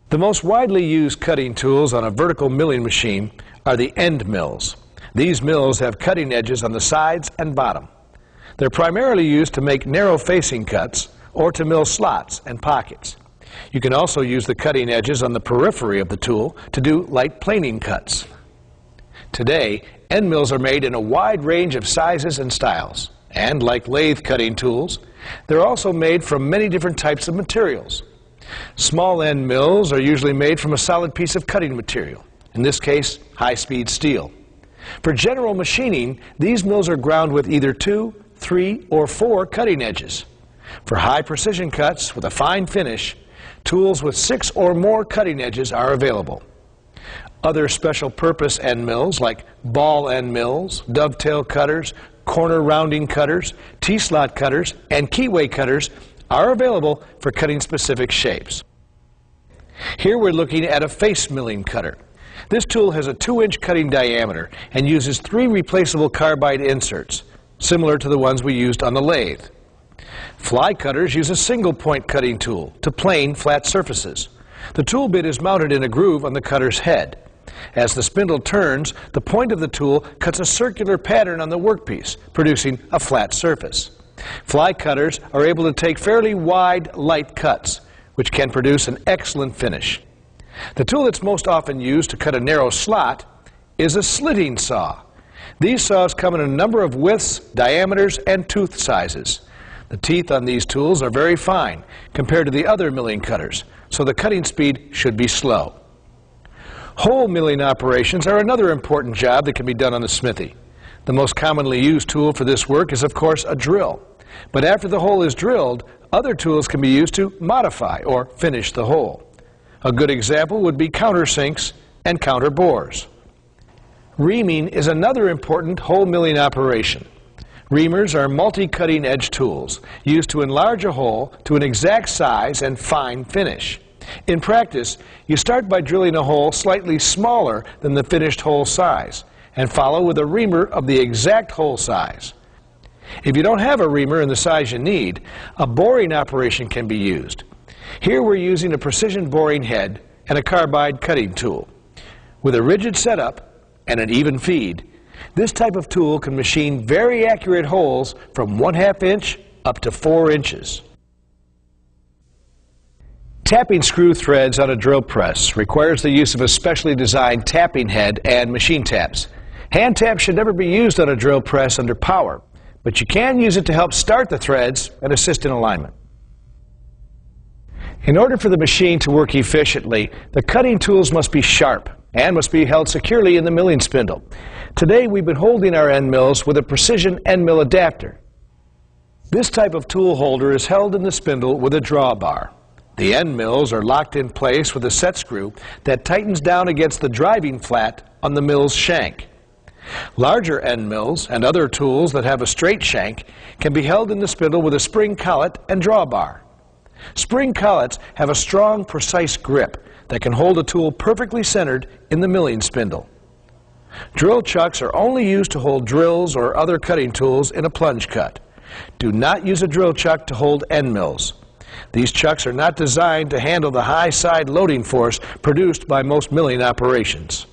The most widely used cutting tools on a vertical milling machine are the end mills. These mills have cutting edges on the sides and bottom. They're primarily used to make narrow facing cuts or to mill slots and pockets. You can also use the cutting edges on the periphery of the tool to do light planing cuts. Today, end mills are made in a wide range of sizes and styles. And like lathe cutting tools, they're also made from many different types of materials. Small end mills are usually made from a solid piece of cutting material, in this case, high-speed steel. For general machining, these mills are ground with either 2, 3, or 4 cutting edges. For high-precision cuts with a fine finish, tools with 6 or more cutting edges are available. Other special-purpose end mills, like ball end mills, dovetail cutters, corner rounding cutters, T-slot cutters, and keyway cutters, are available for cutting specific shapes. Here we're looking at a face milling cutter. This tool has a 2-inch cutting diameter and uses 3 replaceable carbide inserts, similar to the ones we used on the lathe. Fly cutters use a single-point cutting tool to plane flat surfaces. The tool bit is mounted in a groove on the cutter's head. As the spindle turns, the point of the tool cuts a circular pattern on the workpiece, producing a flat surface. Fly cutters are able to take fairly wide, light cuts, which can produce an excellent finish. The tool that's most often used to cut a narrow slot is a slitting saw. These saws come in a number of widths, diameters, and tooth sizes. The teeth on these tools are very fine compared to the other milling cutters, so the cutting speed should be slow. Hole milling operations are another important job that can be done on the smithy. The most commonly used tool for this work is, of course, a drill. But after the hole is drilled, other tools can be used to modify or finish the hole. A good example would be countersinks and counter bores. Reaming is another important hole milling operation. Reamers are multi-cutting edge tools used to enlarge a hole to an exact size and fine finish. In practice, you start by drilling a hole slightly smaller than the finished hole size and follow with a reamer of the exact hole size. If you don't have a reamer in the size you need, a boring operation can be used. Here we're using a precision boring head and a carbide cutting tool. With a rigid setup and an even feed, this type of tool can machine very accurate holes from 1/2 inch up to 4 inches. Tapping screw threads on a drill press requires the use of a specially designed tapping head and machine taps. Hand taps should never be used on a drill press under power, but you can use it to help start the threads and assist in alignment. In order for the machine to work efficiently, the cutting tools must be sharp and must be held securely in the milling spindle. Today we've been holding our end mills with a precision end mill adapter. This type of tool holder is held in the spindle with a drawbar. The end mills are locked in place with a set screw that tightens down against the driving flat on the mill's shank. Larger end mills and other tools that have a straight shank can be held in the spindle with a spring collet and drawbar. Spring collets have a strong, precise grip that can hold a tool perfectly centered in the milling spindle. Drill chucks are only used to hold drills or other cutting tools in a plunge cut. Do not use a drill chuck to hold end mills. These chucks are not designed to handle the high side loading force produced by most milling operations.